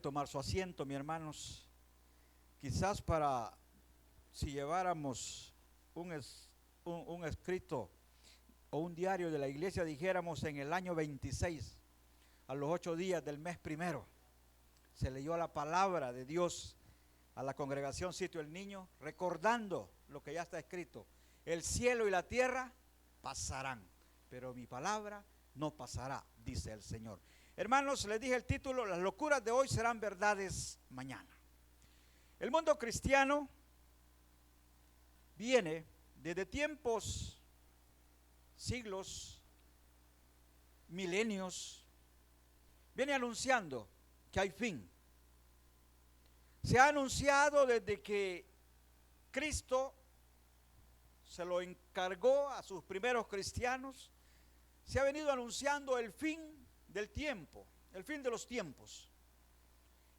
tomar su asiento, mis hermanos. Quizás si lleváramos un escrito o un diario de la iglesia, dijéramos en el año 26, a los 8 días del mes primero, se leyó la palabra de Dios a la congregación Sitio El Niño, recordando lo que ya está escrito: el cielo y la tierra pasarán, pero mi palabra no pasará, dice el Señor. Hermanos, les dije el título: las locuras de hoy serán verdades mañana. El mundo cristiano viene desde tiempos, siglos, milenios, viene anunciando que hay fin. Se ha anunciado desde que Cristo se lo encargó a sus primeros cristianos. Se ha venido anunciando el fin del tiempo, el fin de los tiempos.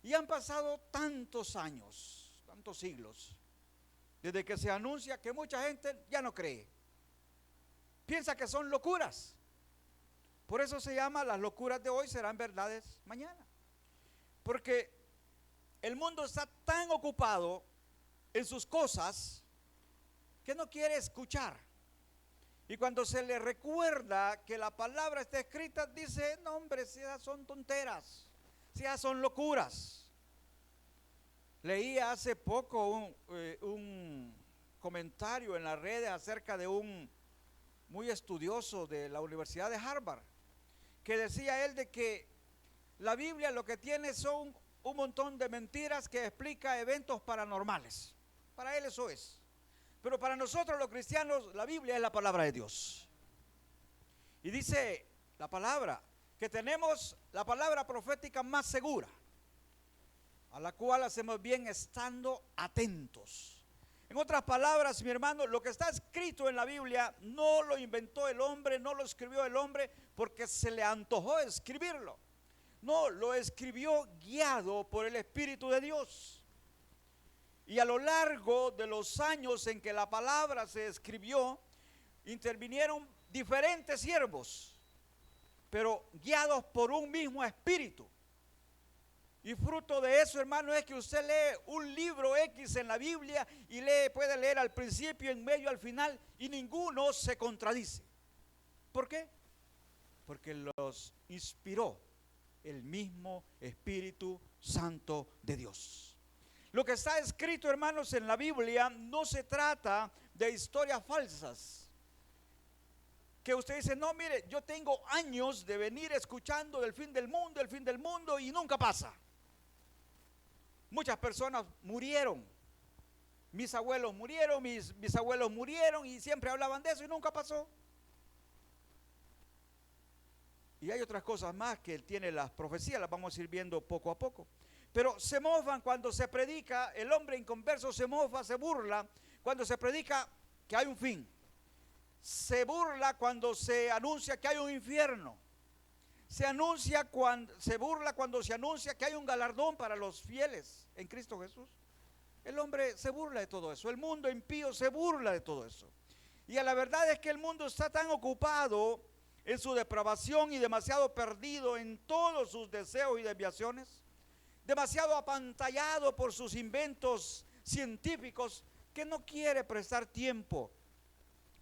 Y han pasado tantos años, tantos siglos, desde que se anuncia, que mucha gente ya no cree. Piensa que son locuras. Por eso se llama: las locuras de hoy serán verdades mañana. Porque el mundo está tan ocupado en sus cosas que no quiere escuchar. Y cuando se le recuerda que la palabra está escrita, dice: no, hombre, si esas son tonteras, si esas son locuras. Leí hace poco un comentario en las redes acerca de un muy estudioso de la Universidad de Harvard, que decía él de que la Biblia lo que tiene son un montón de mentiras que explica eventos paranormales. Para él eso es. Pero para nosotros los cristianos la Biblia es la palabra de Dios. Y dice la palabra que tenemos la palabra profética más segura, a la cual hacemos bien estando atentos. En otras palabras, mi hermano, lo que está escrito en la Biblia no lo inventó el hombre, no lo escribió el hombre porque se le antojó escribirlo. No, lo escribió guiado por el Espíritu de Dios. Y a lo largo de los años en que la palabra se escribió, intervinieron diferentes siervos, pero guiados por un mismo espíritu. Y fruto de eso, hermano, es que usted lee un libro X en la Biblia y puede leer al principio, en medio, al final, y ninguno se contradice. ¿Por qué? Porque los inspiró el mismo Espíritu Santo de Dios. Lo que está escrito, hermanos, en la Biblia no se trata de historias falsas. Que usted dice: no, mire, yo tengo años de venir escuchando del fin del mundo, y nunca pasa. Muchas personas murieron. Mis abuelos murieron, mis bisabuelos murieron, y siempre hablaban de eso y nunca pasó. Y hay otras cosas más que él tiene, las profecías, las vamos a ir viendo poco a poco. Pero se mofan cuando se predica, el hombre inconverso se mofa, se burla cuando se predica que hay un fin. Se burla cuando se anuncia que hay un infierno. Se burla cuando se anuncia que hay un galardón para los fieles en Cristo Jesús. El hombre se burla de todo eso, el mundo impío se burla de todo eso. Y la verdad es que el mundo está tan ocupado en su depravación y demasiado perdido en todos sus deseos y desviaciones, demasiado apantallado por sus inventos científicos, que no quiere prestar tiempo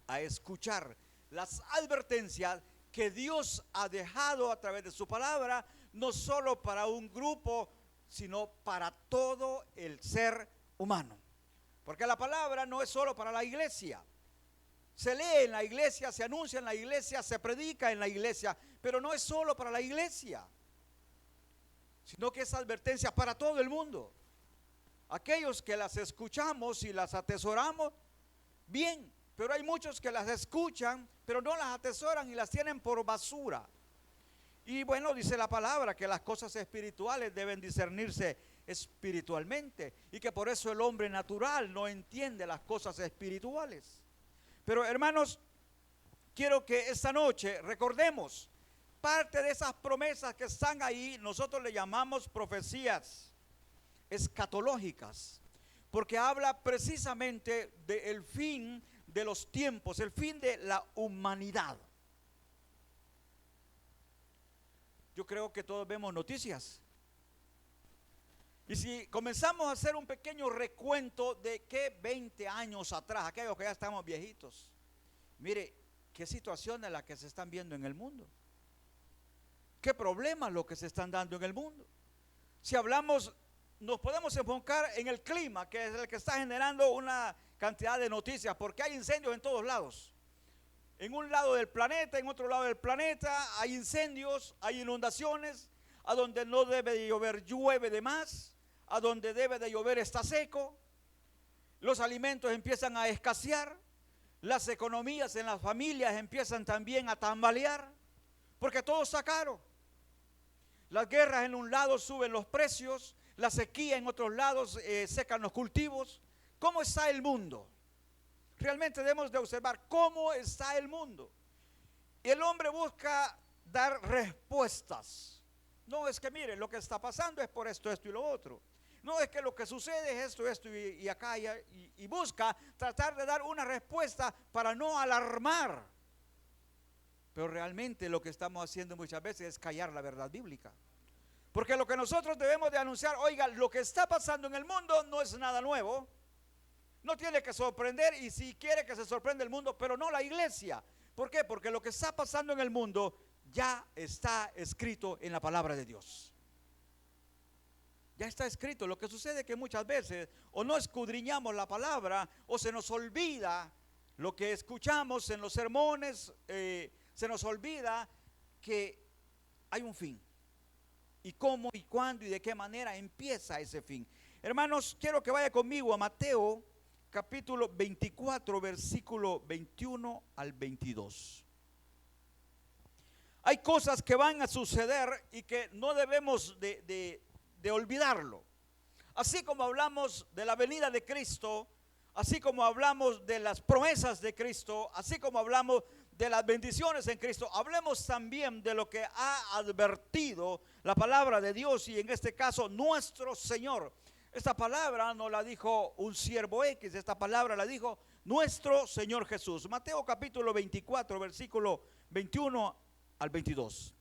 a escuchar las advertencias que Dios ha dejado a través de su palabra, no solo para un grupo, sino para todo el ser humano. Porque la palabra no es solo para la iglesia. Se lee en la iglesia, se anuncia en la iglesia, se predica en la iglesia, pero no es solo para la iglesia, sino que es advertencia para todo el mundo. Aquellos que las escuchamos y las atesoramos, bien, pero hay muchos que las escuchan, pero no las atesoran y las tienen por basura. Y bueno, dice la palabra que las cosas espirituales deben discernirse espiritualmente, y que por eso el hombre natural no entiende las cosas espirituales. Pero hermanos, quiero que esta noche recordemos parte de esas promesas que están ahí. Nosotros le llamamos profecías escatológicas, porque habla precisamente del fin de los tiempos, el fin de la humanidad. Yo creo que todos vemos noticias. Y si comenzamos a hacer un pequeño recuento de qué 20 años atrás, aquellos que ya estamos viejitos, mire, qué situaciones las que se están viendo en el mundo, qué problemas los que se están dando en el mundo. Si hablamos, nos podemos enfocar en el clima, que es el que está generando una cantidad de noticias, porque hay incendios en todos lados. En un lado del planeta, en otro lado del planeta, hay incendios, hay inundaciones. A donde no debe de llover, llueve de más. A donde debe de llover, está seco. Los alimentos empiezan a escasear. Las economías en las familias empiezan también a tambalear, porque todo está caro. Las guerras en un lado suben los precios, la sequía en otros lados secan los cultivos. ¿Cómo está el mundo? Realmente debemos de observar cómo está el mundo. Y el hombre busca dar respuestas. No es que mire, lo que está pasando es por esto, esto y lo otro. No es que lo que sucede es esto y acá y busca tratar de dar una respuesta para no alarmar. Pero realmente lo que estamos haciendo muchas veces es callar la verdad bíblica. Porque lo que nosotros debemos de anunciar, oiga, lo que está pasando en el mundo no es nada nuevo. No tiene que sorprender, y si quiere que se sorprenda el mundo, pero no la iglesia. ¿Por qué? Porque lo que está pasando en el mundo ya está escrito en la palabra de Dios. Ya está escrito. Lo que sucede es que muchas veces o no escudriñamos la palabra o se nos olvida lo que escuchamos en los sermones, se nos olvida que hay un fin. Y cómo y cuándo y de qué manera empieza ese fin. Hermanos, quiero que vaya conmigo a Mateo capítulo 24, versículo 21 al 22. Hay cosas que van a suceder y que no debemos de olvidarlo. Así como hablamos de la venida de Cristo, así como hablamos de las promesas de Cristo, así como hablamos de las bendiciones en Cristo, hablemos también de lo que ha advertido la palabra de Dios, y en este caso nuestro Señor. Esta palabra no la dijo un siervo X, esta palabra la dijo nuestro Señor Jesús. Mateo capítulo 24, versículo 21 al 22.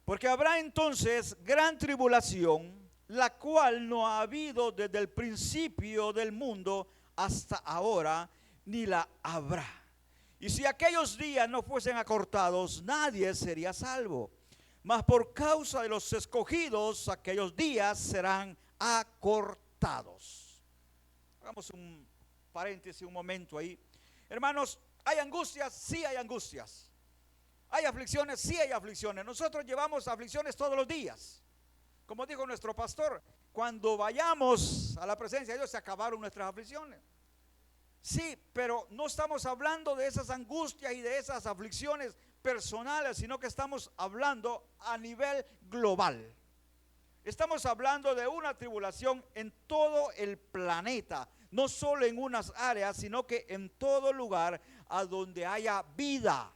Porque habrá entonces gran tribulación, la cual no ha habido desde el principio del mundo hasta ahora, ni la habrá. Y si aquellos días no fuesen acortados, nadie sería salvo. Mas por causa de los escogidos, aquellos días serán acortados. Hagamos un paréntesis un momento ahí. Hermanos, ¿hay angustias? Sí hay angustias. ¿Hay aflicciones? Sí hay aflicciones. Nosotros llevamos aflicciones todos los días. Como dijo nuestro pastor, cuando vayamos a la presencia de Dios se acabaron nuestras aflicciones. Sí, pero no estamos hablando de esas angustias y de esas aflicciones personales, sino que estamos hablando a nivel global. Estamos hablando de una tribulación en todo el planeta, no solo en unas áreas, sino que en todo lugar a donde haya vida.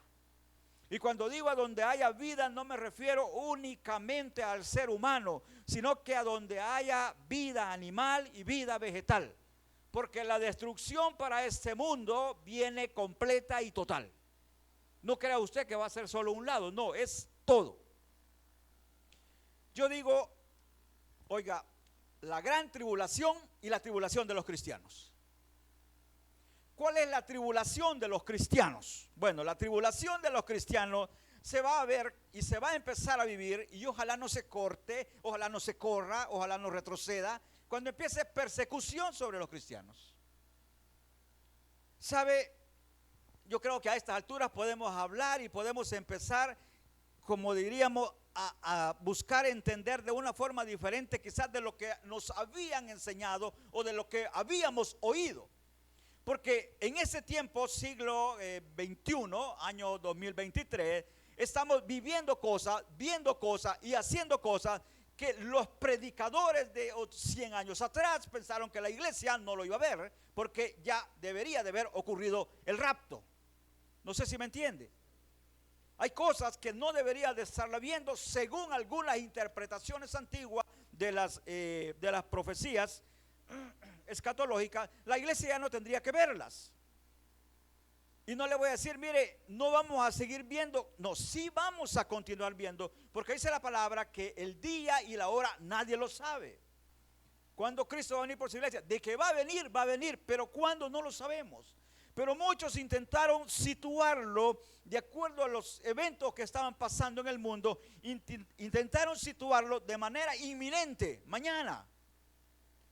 Y cuando digo a donde haya vida, no me refiero únicamente al ser humano, sino que a donde haya vida animal y vida vegetal. Porque la destrucción para este mundo viene completa y total. No crea usted que va a ser solo un lado, no, es todo. Yo digo, oiga, la gran tribulación y la tribulación de los cristianos. ¿Cuál es la tribulación de los cristianos? Bueno, la tribulación de los cristianos se va a ver y se va a empezar a vivir, y ojalá no se corte, ojalá no se corra, ojalá no retroceda, cuando empiece persecución sobre los cristianos. ¿Sabe? Yo creo que a estas alturas podemos hablar y podemos empezar, como diríamos, a buscar entender de una forma diferente quizás de lo que nos habían enseñado o de lo que habíamos oído. Porque en ese tiempo, siglo XXI, año 2023, estamos viviendo cosas, viendo cosas y haciendo cosas que los predicadores de 100 años atrás pensaron que la iglesia no lo iba a ver, porque ya debería de haber ocurrido el rapto. No sé si me entiende. Hay cosas que no debería de estarla viendo según algunas interpretaciones antiguas de las profecías escatológicas. La iglesia ya no tendría que verlas. Y no le voy a decir, mire, no vamos a seguir viendo. No, sí vamos a continuar viendo, porque dice la palabra que el día y la hora nadie lo sabe. ¿Cuándo Cristo va a venir por su iglesia? De que va a venir, pero ¿cuándo? No lo sabemos. Pero muchos intentaron situarlo de acuerdo a los eventos que estaban pasando en el mundo. Intentaron situarlo de manera inminente, mañana.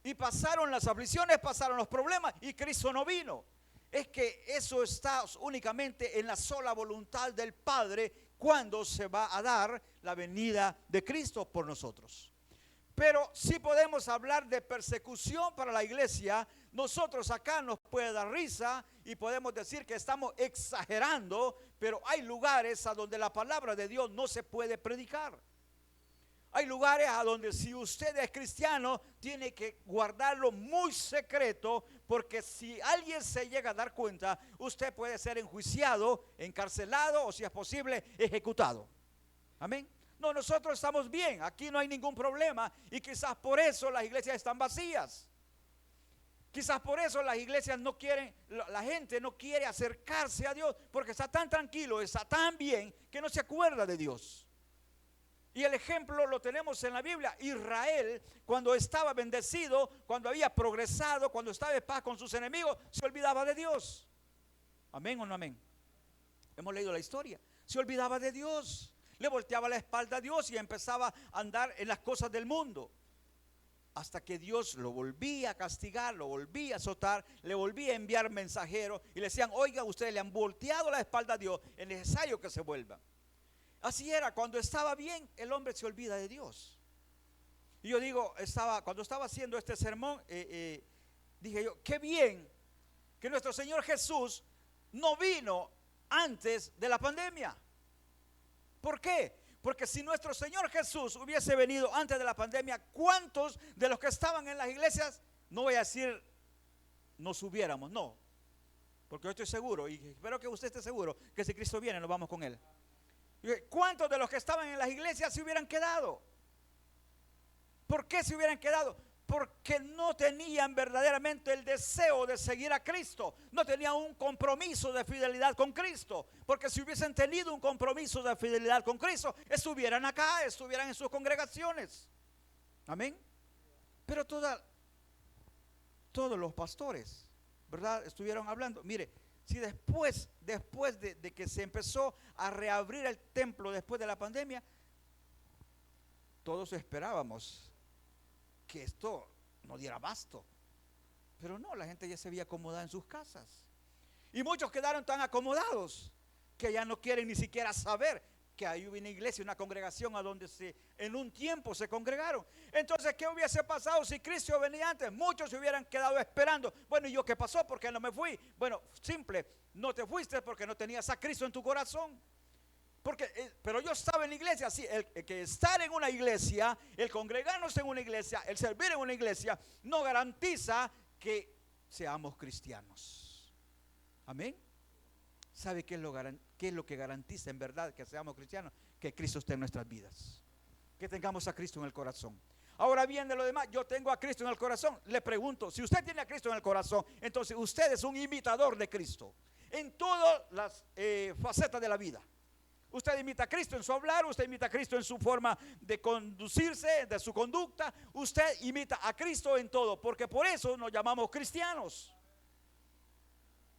Y pasaron las aflicciones, pasaron los problemas y Cristo no vino. Es que eso está únicamente en la sola voluntad del Padre cuando se va a dar la venida de Cristo por nosotros. Pero sí podemos hablar de persecución para la iglesia. Nosotros acá nos puede dar risa y podemos decir que estamos exagerando, pero hay lugares a donde la palabra de Dios no se puede predicar. Hay lugares a donde si usted es cristiano tiene que guardarlo muy secreto, porque si alguien se llega a dar cuenta, usted puede ser enjuiciado, encarcelado o si es posible ejecutado. Amén. No, nosotros estamos bien, aquí no hay ningún problema y quizás por eso las iglesias están vacías. Quizás por eso las iglesias no quieren, la gente no quiere acercarse a Dios porque está tan tranquilo, está tan bien que no se acuerda de Dios. Y el ejemplo lo tenemos en la Biblia. Israel, cuando estaba bendecido, cuando había progresado, cuando estaba en paz con sus enemigos, se olvidaba de Dios. ¿Amén o no amén? Hemos leído la historia. Se olvidaba de Dios. Le volteaba la espalda a Dios y empezaba a andar en las cosas del mundo. Hasta que Dios lo volvía a castigar, lo volvía a azotar, le volvía a enviar mensajeros y le decían: oiga, ustedes le han volteado la espalda a Dios, es necesario que se vuelvan. Así era, cuando estaba bien, el hombre se olvida de Dios. Y yo digo, cuando estaba haciendo este sermón, dije yo, qué bien que nuestro Señor Jesús no vino antes de la pandemia. ¿Por qué? Porque si nuestro Señor Jesús hubiese venido antes de la pandemia, ¿cuántos de los que estaban en las iglesias, no voy a decir nos hubiéramos, no, porque yo estoy seguro y espero que usted esté seguro que si Cristo viene nos vamos con Él? ¿Cuántos de los que estaban en las iglesias se hubieran quedado? ¿Por qué se hubieran quedado? Porque no tenían verdaderamente el deseo de seguir a Cristo. No tenían un compromiso de fidelidad con Cristo. Porque si hubiesen tenido un compromiso de fidelidad con Cristo, estuvieran acá, estuvieran en sus congregaciones. Amén. Pero todos los pastores, ¿verdad?, estuvieron hablando. Mire, si después de que se empezó a reabrir el templo después de la pandemia, todos esperábamos que esto no diera abasto. Pero no, la gente ya se había acomodado en sus casas. Y muchos quedaron tan acomodados que ya no quieren ni siquiera saber que hay una iglesia, una congregación a donde en un tiempo se congregaron. Entonces, ¿qué hubiese pasado si Cristo venía antes? Muchos se hubieran quedado esperando. Bueno, ¿y yo qué pasó? ¿Por qué no me fui? Bueno, simple, no te fuiste porque no tenías a Cristo en tu corazón. Pero yo estaba en la iglesia. Sí, el que estar en una iglesia, el congregarnos en una iglesia, el servir en una iglesia, no garantiza que seamos cristianos. Amén. ¿Sabe qué es lo que garantiza en verdad que seamos cristianos? Que Cristo esté en nuestras vidas, que tengamos a Cristo en el corazón. Ahora bien, de lo demás, yo tengo a Cristo en el corazón. Le pregunto, si usted tiene a Cristo en el corazón, entonces usted es un imitador de Cristo en todas las facetas de la vida. Usted imita a Cristo en su hablar, usted imita a Cristo en su forma de conducirse, de su conducta. Usted imita a Cristo en todo, porque por eso nos llamamos cristianos.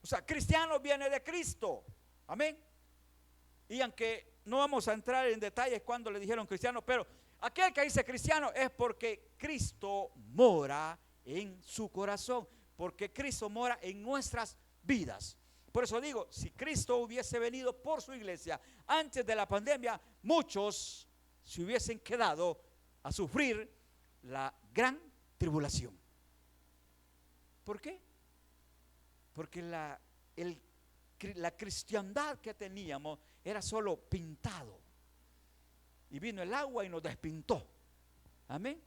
O sea, cristiano viene de Cristo. Amén. Y aunque no vamos a entrar en detalles cuando le dijeron cristiano, pero aquel que dice cristiano es porque Cristo mora en su corazón, porque Cristo mora en nuestras vidas. Por eso digo, si Cristo hubiese venido por su iglesia antes de la pandemia, muchos se hubiesen quedado a sufrir la gran tribulación. ¿Por qué? Porque la cristiandad que teníamos era solo pintado. Y vino el agua y nos despintó. Amén.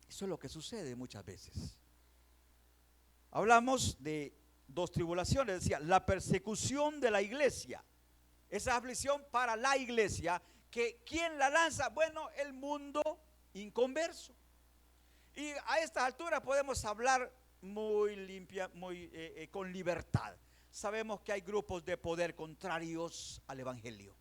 Eso es lo que sucede muchas veces. Hablamos de dos tribulaciones, decía, la persecución de la iglesia. Esa aflicción para la iglesia, que ¿quién la lanza? Bueno, el mundo inconverso. Y a estas alturas podemos hablar muy limpia, con libertad. Sabemos que hay grupos de poder contrarios al evangelio.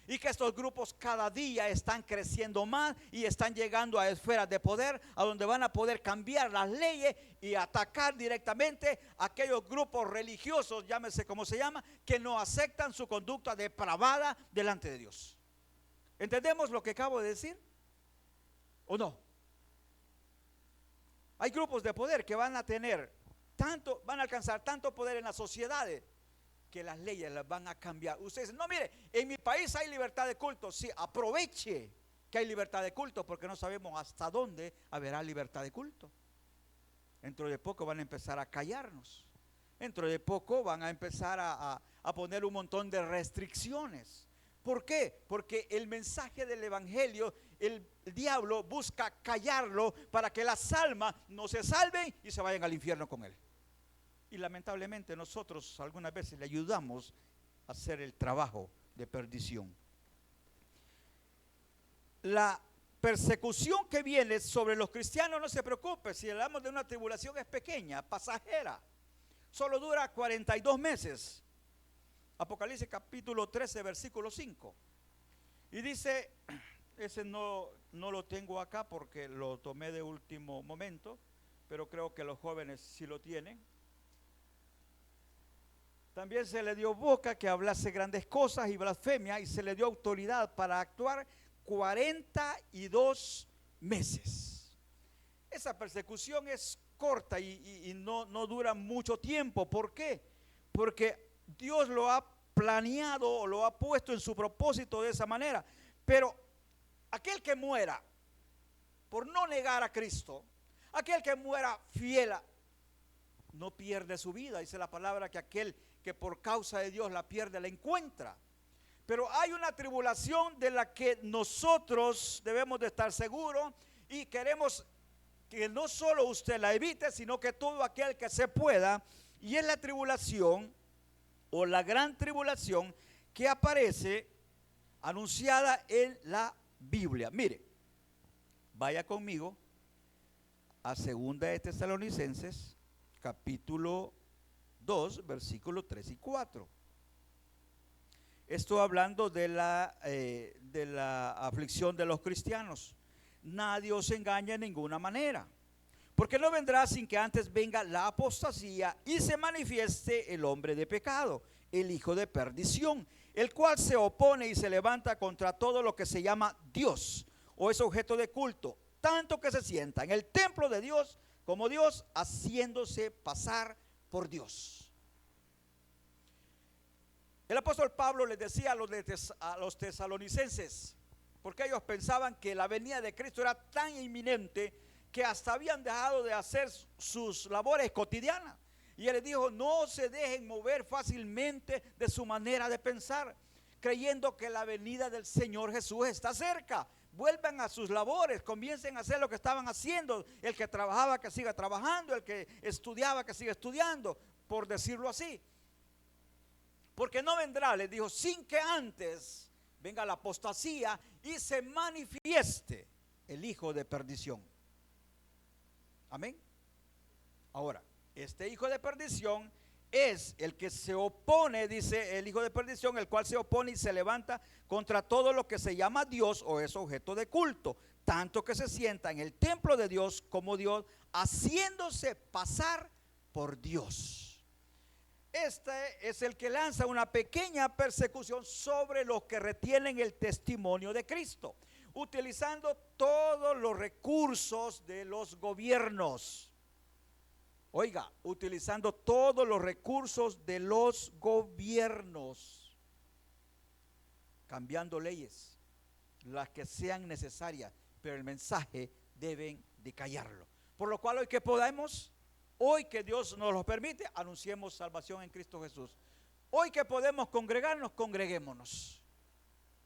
Y que estos grupos cada día están creciendo más y están llegando a esferas de poder, a donde van a poder cambiar las leyes y atacar directamente a aquellos grupos religiosos, llámese como se llama, que no aceptan su conducta depravada delante de Dios. ¿Entendemos lo que acabo de decir? ¿O no? Hay grupos de poder que van a tener tanto, van a alcanzar tanto poder en las sociedades, que las leyes las van a cambiar. Ustedes dicen, no, mire, en mi país hay libertad de culto. Sí, aproveche que hay libertad de culto, porque no sabemos hasta dónde habrá libertad de culto. Dentro de poco van a empezar a callarnos. Dentro de poco van a empezar a poner un montón de restricciones. ¿Por qué? Porque el mensaje del evangelio, el diablo busca callarlo para que las almas no se salven y se vayan al infierno con él. Y lamentablemente nosotros algunas veces le ayudamos a hacer el trabajo de perdición. La persecución que viene sobre los cristianos, no se preocupe, si hablamos de una tribulación es pequeña, pasajera, solo dura 42 meses. Apocalipsis capítulo 13 versículo 5. Y dice, ese no lo tengo acá porque lo tomé de último momento, pero creo que los jóvenes sí lo tienen. También se le dio boca que hablase grandes cosas y blasfemia, y se le dio autoridad para actuar 42 meses. Esa persecución es corta y no dura mucho tiempo. ¿Por qué? Porque Dios lo ha planeado o lo ha puesto en su propósito de esa manera. Pero aquel que muera por no negar a Cristo, aquel que muera fiel, no pierde su vida. Dice la palabra que aquel que por causa de Dios la pierde, la encuentra. Pero hay una tribulación de la que nosotros debemos de estar seguros, y queremos que no solo usted la evite, sino que todo aquel que se pueda, y es la tribulación o la gran tribulación que aparece anunciada en la Biblia. Mire, vaya conmigo a 2 de Tesalonicenses capítulo 2, versículos 3 y 4. Esto hablando de la aflicción de los cristianos. Nadie os engaña en ninguna manera, porque no vendrá sin que antes venga la apostasía y se manifieste el hombre de pecado, el hijo de perdición, el cual se opone y se levanta contra todo lo que se llama Dios o es objeto de culto, tanto que se sienta en el templo de Dios como Dios, haciéndose pasar por Dios. El apóstol Pablo les decía a los tesalonicenses, porque ellos pensaban que la venida de Cristo era tan inminente que hasta habían dejado de hacer sus labores cotidianas. Y él les dijo, no se dejen mover fácilmente de su manera de pensar, creyendo que la venida del Señor Jesús está cerca. Vuelvan a sus labores, comiencen a hacer lo que estaban haciendo. El que trabajaba, que siga trabajando; el que estudiaba, que siga estudiando, por decirlo así. Porque no vendrá, les dijo, sin que antes venga la apostasía y se manifieste el hijo de perdición. Amén. Ahora, este hijo de perdición es el que se opone, dice el hijo de perdición, el cual se opone y se levanta contra todo lo que se llama Dios o es objeto de culto, tanto que se sienta en el templo de Dios como Dios, haciéndose pasar por Dios. Este es el que lanza una pequeña persecución sobre los que retienen el testimonio de Cristo, utilizando todos los recursos de los gobiernos. Oiga, utilizando todos los recursos de los gobiernos, cambiando leyes, las que sean necesarias, pero el mensaje deben de callarlo. Por lo cual hoy que podamos, hoy que Dios nos lo permite, anunciemos salvación en Cristo Jesús. Hoy que podemos congregarnos, congreguémonos.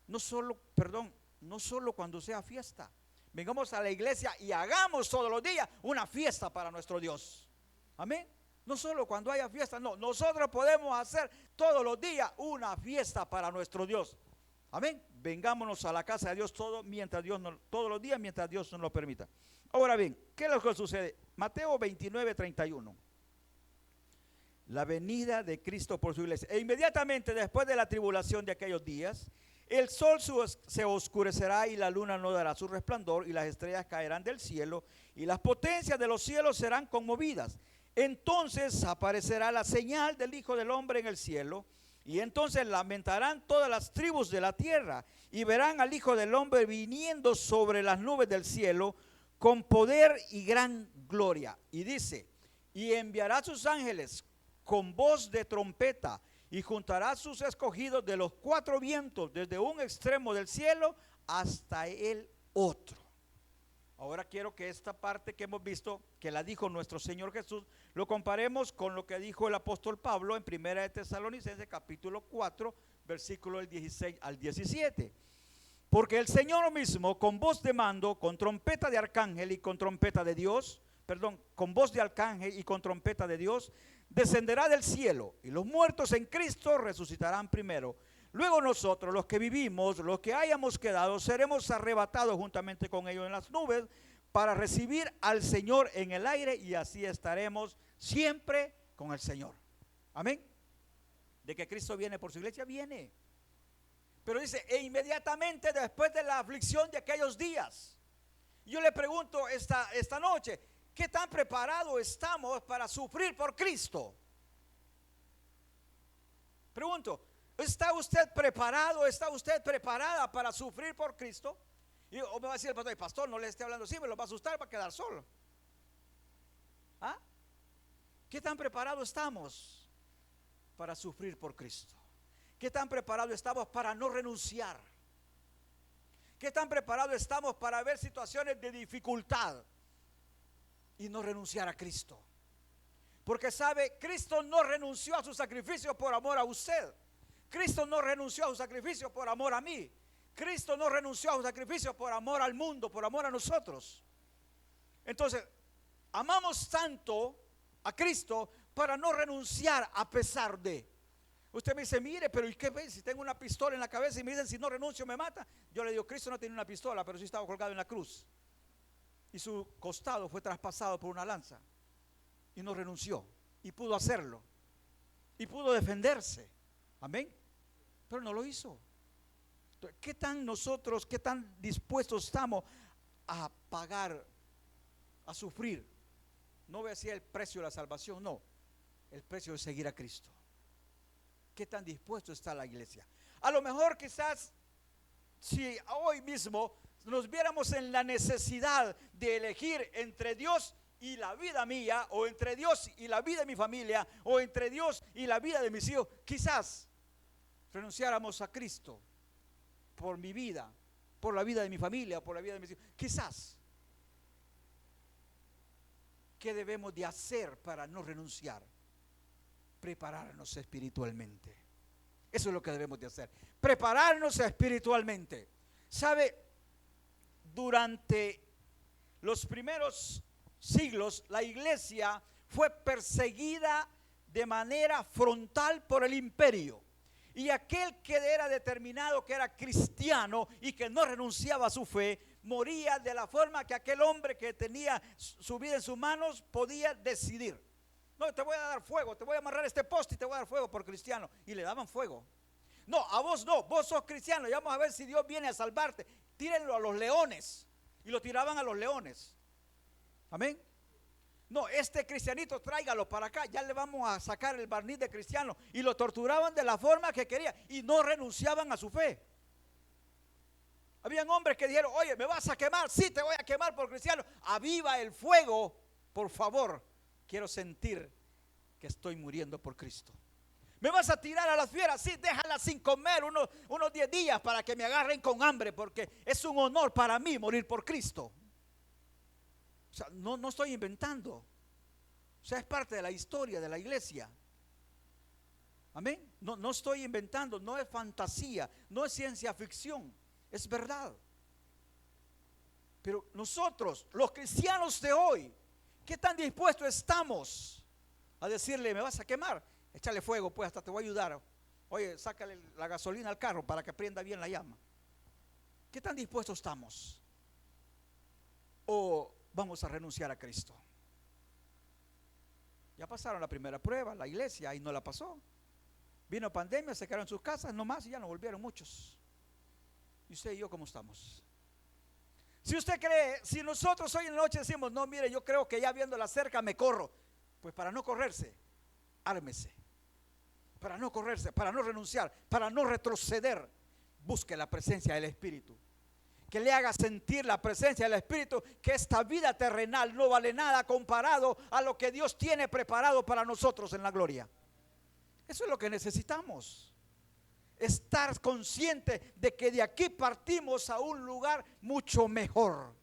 No solo cuando sea fiesta. Vengamos a la iglesia y hagamos todos los días una fiesta para nuestro Dios. Amén. No solo cuando haya fiesta, no. Nosotros podemos hacer todos los días una fiesta para nuestro Dios. Amén. Vengámonos a la casa de Dios todos los días mientras Dios nos lo permita. Ahora bien, ¿qué es lo que sucede? Mateo 29, 31. La venida de Cristo por su iglesia. E inmediatamente después de la tribulación de aquellos días, El sol se oscurecerá y la luna no dará su resplandor y las estrellas caerán del cielo y las potencias de los cielos serán conmovidas. Entonces aparecerá la señal del Hijo del Hombre en el cielo y entonces lamentarán todas las tribus de la tierra y verán al Hijo del Hombre viniendo sobre las nubes del cielo con poder y gran gloria. Y dice, y enviará sus ángeles con voz de trompeta y juntará sus escogidos de los cuatro vientos, desde un extremo del cielo hasta el otro. Ahora quiero que esta parte que hemos visto, que la dijo nuestro Señor Jesús, lo comparemos con lo que dijo el apóstol Pablo en 1 de Tesalonicenses capítulo 4, versículo del 16 al 17. Porque el Señor mismo, con voz de mando, con trompeta de arcángel y con trompeta de Dios, con voz de arcángel y con trompeta de Dios, descenderá del cielo, y los muertos en Cristo resucitarán primero. Luego nosotros, los que vivimos, los que hayamos quedado, seremos arrebatados juntamente con ellos en las nubes para recibir al Señor en el aire, y así estaremos siempre con el Señor. Amén. De que Cristo viene por su iglesia, viene. Pero dice, e inmediatamente después de la aflicción de aquellos días. Yo le pregunto esta noche, ¿qué tan preparados estamos para sufrir por Cristo? Pregunto, ¿está usted preparado? ¿Está usted preparada para sufrir por Cristo? Y o me va a decir el pastor, no le esté hablando así, me lo va a asustar, va a quedar solo. ¿Ah? ¿Qué tan preparados estamos para sufrir por Cristo? ¿Qué tan preparados estamos para no renunciar? ¿Qué tan preparados estamos para ver situaciones de dificultad y no renunciar a Cristo? Porque sabe, Cristo no renunció a su sacrificio por amor a usted. Cristo no renunció a su sacrificio por amor a mí. Cristo no renunció a su sacrificio por amor al mundo, por amor a nosotros. Entonces, amamos tanto a Cristo para no renunciar a pesar de. Usted me dice, mire, pero ¿y qué ve? Si tengo una pistola en la cabeza y me dicen, si no renuncio me mata. Yo le digo, Cristo no tiene una pistola, pero sí estaba colgado en la cruz. Y su costado fue traspasado por una lanza. Y no renunció. Y pudo hacerlo. Y pudo defenderse. Amén. Pero no lo hizo. Entonces, ¿qué tan dispuestos estamos a pagar, a sufrir? No voy a decir el precio de la salvación, no. El precio de seguir a Cristo. ¿Qué tan dispuesto está la iglesia? A lo mejor quizás si hoy mismo nos viéramos en la necesidad de elegir entre Dios y la vida mía, o entre Dios y la vida de mi familia, o entre Dios y la vida de mis hijos, quizás renunciáramos a Cristo por mi vida, por la vida de mi familia, por la vida de mis hijos. Quizás. ¿Qué debemos de hacer para no renunciar? Prepararnos espiritualmente. Eso es lo que debemos de hacer. Prepararnos espiritualmente. ¿Sabe? Durante los primeros siglos, la iglesia fue perseguida de manera frontal por el imperio. Y aquel que era determinado, que era cristiano y que no renunciaba a su fe, moría de la forma que aquel hombre que tenía su vida en sus manos podía decidir. No, te voy a dar fuego, te voy a amarrar este poste y te voy a dar fuego por cristiano. Y le daban fuego. No, a vos no, vos sos cristiano y vamos a ver si Dios viene a salvarte. Tírenlo a los leones. Y lo tiraban a los leones. Amén. No, este cristianito tráigalo para acá, ya le vamos a sacar el barniz de cristiano. Y lo torturaban de la forma que quería y no renunciaban a su fe. Habían hombres que dijeron, oye, ¿me vas a quemar? Sí, te voy a quemar por cristiano. Aviva el fuego, por favor. Quiero sentir que estoy muriendo por Cristo. ¿Me vas a tirar a las fieras? Sí, déjalas sin comer unos 10 días para que me agarren con hambre, porque es un honor para mí morir por Cristo. O sea, no estoy inventando. O sea, es parte de la historia de la iglesia. Amén. No estoy inventando, no es fantasía, no es ciencia ficción, es verdad. Pero nosotros, los cristianos de hoy, ¿qué tan dispuestos estamos a decirle, me vas a quemar? Échale fuego, pues hasta te voy a ayudar. Oye, sácale la gasolina al carro para que prenda bien la llama. ¿Qué tan dispuestos estamos? ¿O vamos a renunciar a Cristo? Ya pasaron la primera prueba, la iglesia, y no la pasó. Vino pandemia, se quedaron en sus casas nomás y ya no volvieron muchos. ¿Y usted y yo cómo estamos? Si usted cree, si nosotros hoy en la noche decimos, no, mire, yo creo que ya viéndola cerca me corro, pues para no correrse, ármese. Para no correrse, para no renunciar, para no retroceder, busque la presencia del Espíritu. Que le haga sentir la presencia del Espíritu, que esta vida terrenal no vale nada comparado a lo que Dios tiene preparado para nosotros en la gloria. Eso es lo que necesitamos. Estar consciente de que de aquí partimos a un lugar mucho mejor.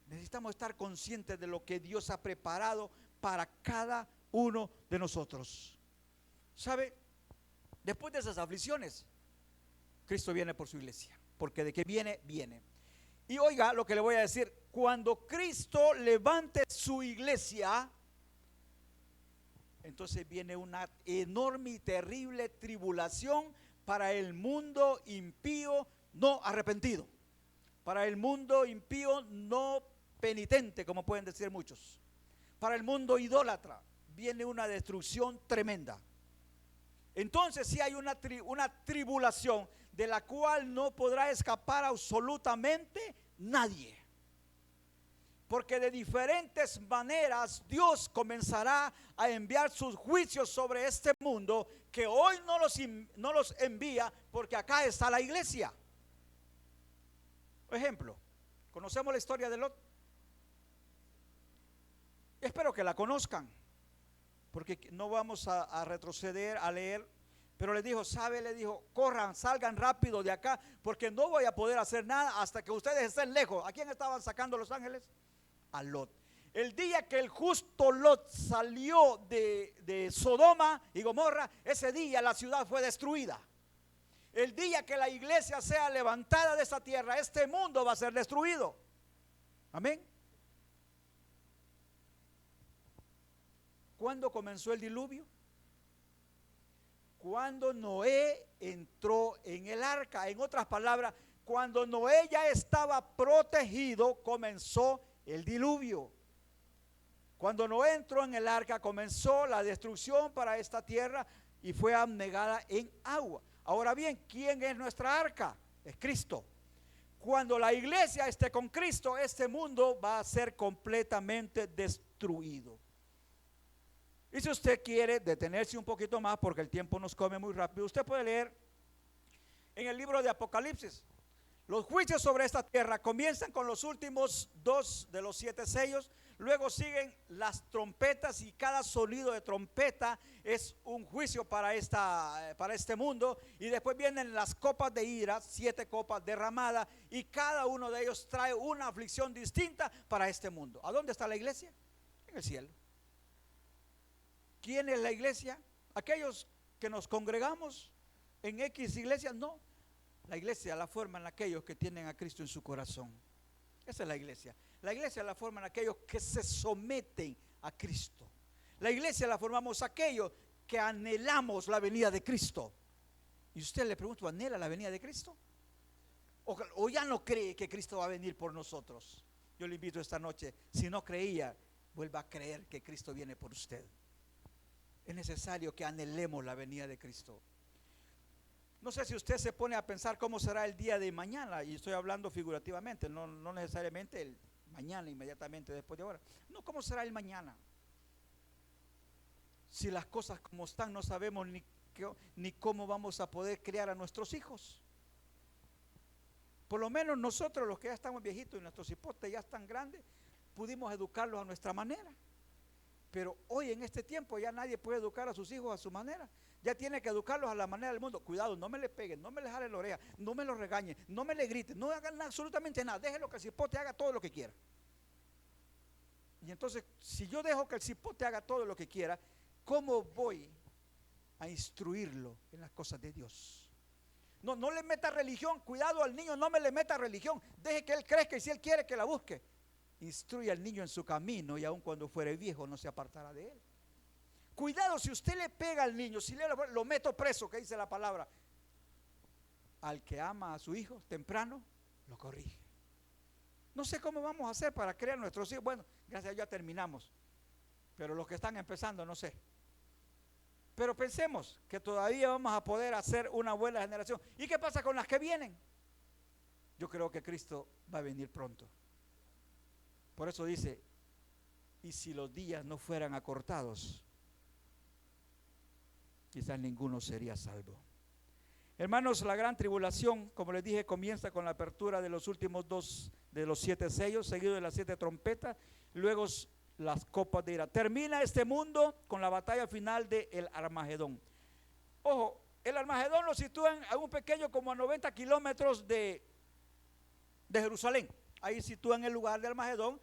Necesitamos estar conscientes de lo que Dios ha preparado para cada uno de nosotros. ¿Sabe? Después de esas aflicciones, Cristo viene por su iglesia. Porque de que viene, viene. Y oiga lo que le voy a decir. Cuando Cristo levante su iglesia, entonces viene una enorme y terrible tribulación para el mundo impío no arrepentido, para el mundo impío no penitente, como pueden decir muchos, para el mundo idólatra. Viene una destrucción tremenda. Entonces sí hay una tribulación de la cual no podrá escapar absolutamente nadie. Porque de diferentes maneras Dios comenzará a enviar sus juicios sobre este mundo, que hoy no los envía, porque acá está la iglesia. Por ejemplo, conocemos la historia de Lot. Espero que la conozcan, porque no vamos a retroceder a leer. Pero le dijo, ¿sabe? Le dijo, corran, salgan rápido de acá, porque no voy a poder hacer nada hasta que ustedes estén lejos. ¿A quién estaban sacando los ángeles? A Lot. El día que el justo Lot salió de Sodoma y Gomorra, ese día la ciudad fue destruida. El día que la iglesia sea levantada de esta tierra, este mundo va a ser destruido. Amén. ¿Cuándo comenzó el diluvio? Cuando Noé entró en el arca. En otras palabras, cuando Noé ya estaba protegido, comenzó el diluvio. Cuando Noé entró en el arca, comenzó la destrucción para esta tierra y fue abnegada en agua. Ahora bien, ¿quién es nuestra arca? Es Cristo. Cuando la iglesia esté con Cristo, este mundo va a ser completamente destruido. Y si usted quiere detenerse un poquito más, porque el tiempo nos come muy rápido, usted puede leer en el libro de Apocalipsis. Los juicios sobre esta tierra comienzan con los últimos 2 de los 7 sellos. Luego siguen las trompetas, y cada sonido de trompeta es un juicio para este mundo. Y después vienen las copas de ira, 7 copas derramadas, y cada uno de ellos trae una aflicción distinta para este mundo. ¿A dónde está la iglesia? En el cielo. ¿Quién es la iglesia? ¿Aquellos que nos congregamos en X iglesias? No. La iglesia la forman aquellos que tienen a Cristo en su corazón. Esa es la iglesia. La iglesia la forman aquellos que se someten a Cristo. La iglesia la formamos aquellos que anhelamos la venida de Cristo. Y usted le pregunta, ¿anhela la venida de Cristo? ¿O ya no cree que Cristo va a venir por nosotros? Yo le invito esta noche, si no creía, vuelva a creer que Cristo viene por usted. Es necesario que anhelemos la venida de Cristo. No sé si usted se pone a pensar cómo será el día de mañana, y estoy hablando figurativamente, no necesariamente el mañana inmediatamente después de ahora. No, ¿cómo será el mañana? Si las cosas como están, no sabemos ni cómo vamos a poder criar a nuestros hijos. Por lo menos nosotros, los que ya estamos viejitos y nuestros hipotes ya están grandes, pudimos educarlos a nuestra manera. Pero hoy en este tiempo ya nadie puede educar a sus hijos a su manera. Ya tiene que educarlos a la manera del mundo. Cuidado, no me le peguen, no me le jalen la oreja, no me lo regañen, no me le griten, no hagan absolutamente nada. Déjenlo que el cipote haga todo lo que quiera. Y entonces, si yo dejo que el cipote haga todo lo que quiera, ¿cómo voy a instruirlo en las cosas de Dios? No le meta religión. Cuidado al niño, no me le meta religión. Deje que él crezca, y si él quiere que la busque, instruye al niño en su camino, y aun cuando fuere viejo no se apartará de él. Cuidado, si usted le pega al niño, si lo meto preso, que dice la palabra. Al que ama a su hijo temprano, lo corrige. No sé cómo vamos a hacer para crear nuestros hijos. Bueno, gracias a Dios ya terminamos, pero los que están empezando no sé. Pero pensemos que todavía vamos a poder hacer una buena generación. ¿Y qué pasa con las que vienen? Yo creo que Cristo va a venir pronto. Por eso dice, y si los días no fueran acortados, quizás ninguno sería salvo. Hermanos, la gran tribulación, como les dije, comienza con la apertura de los últimos dos de los 7 sellos, seguido de las 7 trompetas, luego las copas de ira. Termina este mundo con la batalla final de el Armagedón. Ojo, el Armagedón lo sitúan a un pequeño como a 90 kilómetros de Jerusalén. Ahí sitúan el lugar de Armagedón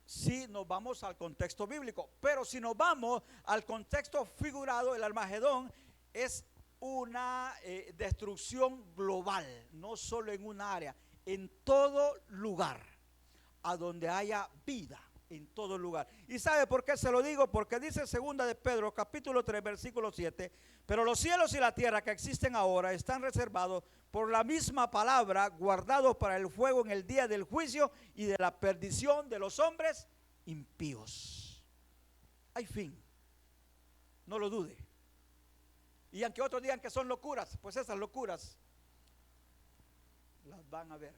si nos vamos al contexto bíblico. Pero si nos vamos al contexto figurado, el Armagedón es una destrucción global, no solo en una área, en todo lugar, a donde haya vida, en todo lugar. ¿Y sabe por qué se lo digo? Porque dice segunda de Pedro, capítulo 3, versículo 7, pero los cielos y la tierra que existen ahora están reservados por la misma palabra, guardados para el fuego en el día del juicio y de la perdición de los hombres impíos. Hay fin, no lo dude. Y aunque otros digan que son locuras, pues esas locuras las van a ver.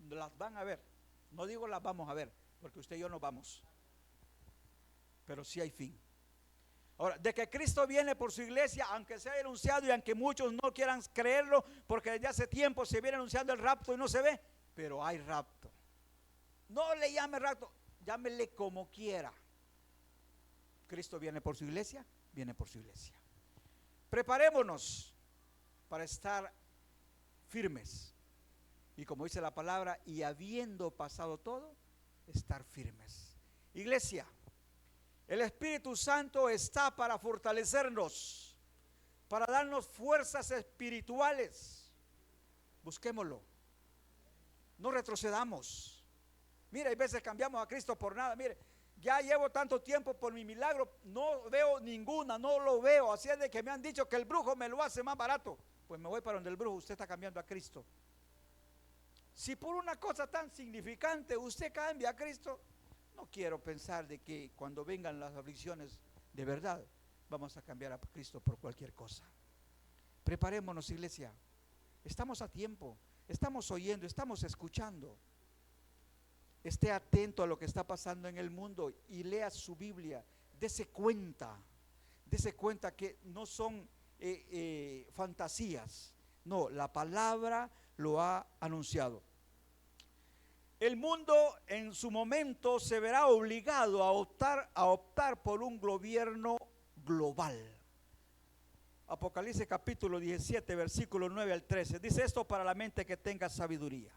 Las van a ver. No digo las vamos a ver, porque usted y yo no vamos. Pero sí hay fin. Ahora, de que Cristo viene por su iglesia, aunque sea anunciado y aunque muchos no quieran creerlo, porque desde hace tiempo se viene anunciando el rapto y no se ve, pero hay rapto. No le llame rapto, llámele como quiera. Cristo viene por su iglesia, viene por su iglesia. Preparémonos para estar firmes. Y como dice la palabra, y habiendo pasado todo, estar firmes. Iglesia, el Espíritu Santo está para fortalecernos, para darnos fuerzas espirituales. Busquémoslo. No retrocedamos. Mire, hay veces cambiamos a Cristo por nada. Mire, ya llevo tanto tiempo por mi milagro, no veo ninguna, no lo veo. Así es de que me han dicho que el brujo me lo hace más barato. Pues me voy para donde el brujo, usted está cambiando a Cristo. Si por una cosa tan significante usted cambia a Cristo, no quiero pensar de que cuando vengan las aflicciones de verdad, vamos a cambiar a Cristo por cualquier cosa. Preparémonos, iglesia. Estamos a tiempo, estamos oyendo, estamos escuchando. Esté atento a lo que está pasando en el mundo y lea su Biblia. Dese cuenta que no son fantasías. No, la palabra lo ha anunciado. El mundo en su momento se verá obligado a optar por un gobierno global. Apocalipsis capítulo 17, versículo 9 al 13. Dice esto para la mente que tenga sabiduría.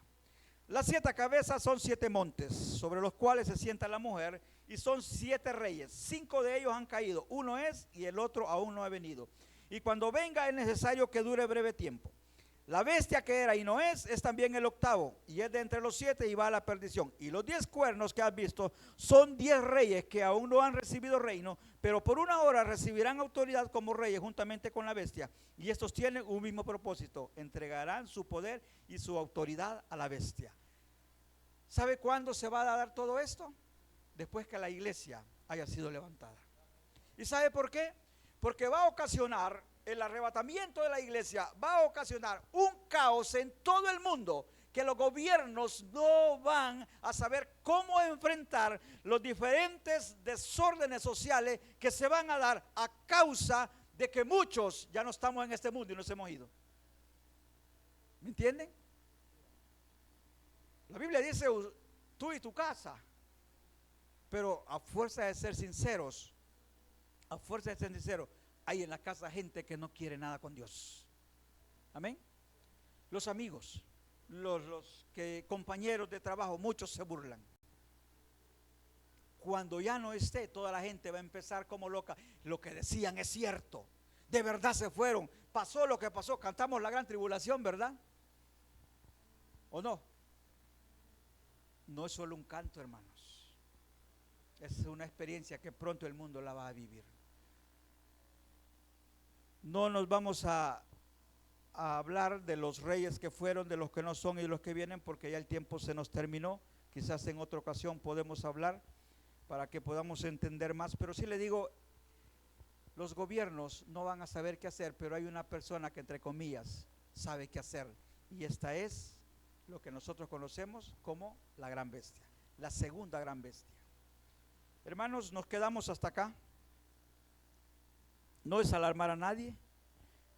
Las 7 cabezas son 7 montes, sobre los cuales se sienta la mujer, y son 7 reyes. 5 de ellos han caído, uno es y el otro aún no ha venido. Y cuando venga es necesario que dure breve tiempo. La bestia que era y no es también el octavo, y es de entre los 7 y va a la perdición. Y los 10 cuernos que has visto son 10 reyes que aún no han recibido reino, pero por una hora recibirán autoridad como reyes juntamente con la bestia. Y estos tienen un mismo propósito: entregarán su poder y su autoridad a la bestia. ¿Sabe cuándo se va a dar todo esto? Después que la iglesia haya sido levantada. ¿Y sabe por qué? Porque va a ocasionar el arrebatamiento de la iglesia, va a ocasionar un caos en todo el mundo, que los gobiernos no van a saber cómo enfrentar los diferentes desórdenes sociales que se van a dar a causa de que muchos ya no estamos en este mundo y nos hemos ido. ¿Me entienden? La Biblia dice tú y tu casa, pero a fuerza de ser sinceros, hay en la casa gente que no quiere nada con Dios. Amén. Los amigos, los compañeros de trabajo, muchos se burlan. Cuando ya no esté, toda la gente va a empezar como loca. Lo que decían es cierto, de verdad se fueron, pasó lo que pasó, cantamos la gran tribulación, ¿verdad? ¿O no? No es solo un canto, hermanos, es una experiencia que pronto el mundo la va a vivir. No nos vamos a hablar de los reyes que fueron, de los que no son y de los que vienen, porque ya el tiempo se nos terminó. Quizás en otra ocasión podemos hablar para que podamos entender más, pero sí le digo, los gobiernos no van a saber qué hacer, pero hay una persona que, entre comillas, sabe qué hacer, y esta es lo que nosotros conocemos como la gran bestia, la segunda gran bestia. Hermanos, nos quedamos hasta acá. No es alarmar a nadie,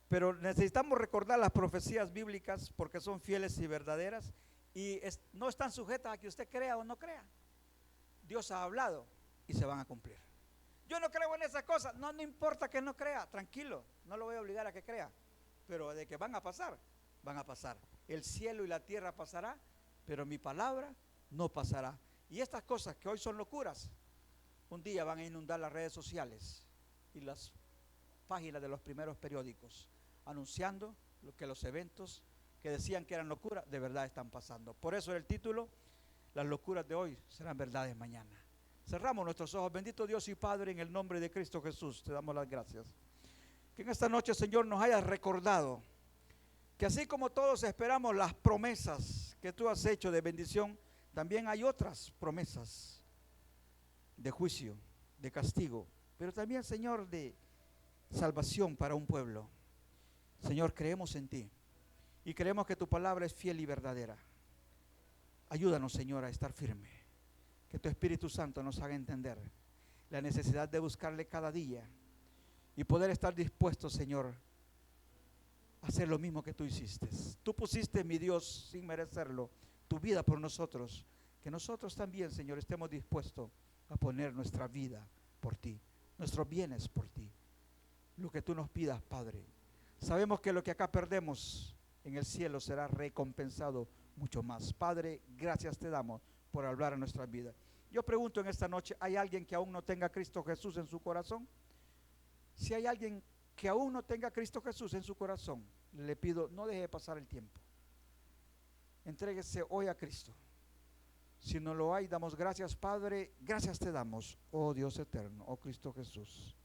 pero necesitamos recordar las profecías bíblicas porque son fieles y verdaderas y no están sujetas a que usted crea o no crea. Dios ha hablado y se van a cumplir. Yo no creo en esas cosas, no importa que no crea, tranquilo, no lo voy a obligar a que crea, pero de que van a pasar, van a pasar. El cielo y la tierra pasará, pero mi palabra no pasará. Y estas cosas que hoy son locuras, un día van a inundar las redes sociales y las páginas de los primeros periódicos, anunciando que los eventos que decían que eran locuras, de verdad están pasando. Por eso el título, las locuras de hoy serán verdades mañana. Cerramos nuestros ojos. Bendito Dios y Padre, en el nombre de Cristo Jesús, te damos las gracias. Que en esta noche, Señor, nos hayas recordado que así como todos esperamos las promesas que tú has hecho de bendición, también hay otras promesas de juicio, de castigo, pero también, Señor, de salvación para un pueblo. Señor, creemos en ti y creemos que tu palabra es fiel y verdadera. Ayúdanos, Señor, a estar firme. Que tu Espíritu Santo nos haga entender la necesidad de buscarle cada día y poder estar dispuestos, Señor, a hacer lo mismo que tú hiciste. Tú pusiste, mi Dios, sin merecerlo, tu vida por nosotros. Que nosotros también, Señor, estemos dispuestos a poner nuestra vida por ti, nuestros bienes por ti. Lo que tú nos pidas, Padre. Sabemos que lo que acá perdemos en el cielo será recompensado mucho más. Padre, gracias te damos por hablar a nuestra vida. Yo pregunto en esta noche, ¿hay alguien que aún no tenga a Cristo Jesús en su corazón? Si hay alguien que aún no tenga a Cristo Jesús en su corazón, le pido, no deje de pasar el tiempo. Entréguese hoy a Cristo. Si no lo hay, damos gracias, Padre. Gracias te damos, oh Dios eterno, oh Cristo Jesús.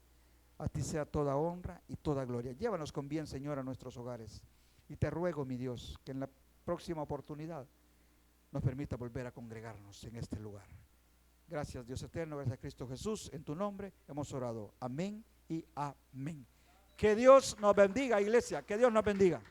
A ti sea toda honra y toda gloria. Llévanos con bien, Señor, a nuestros hogares. Y te ruego, mi Dios, que en la próxima oportunidad nos permita volver a congregarnos en este lugar. Gracias, Dios eterno, gracias a Cristo Jesús. En tu nombre hemos orado. Amén y amén. Que Dios nos bendiga, iglesia. Que Dios nos bendiga.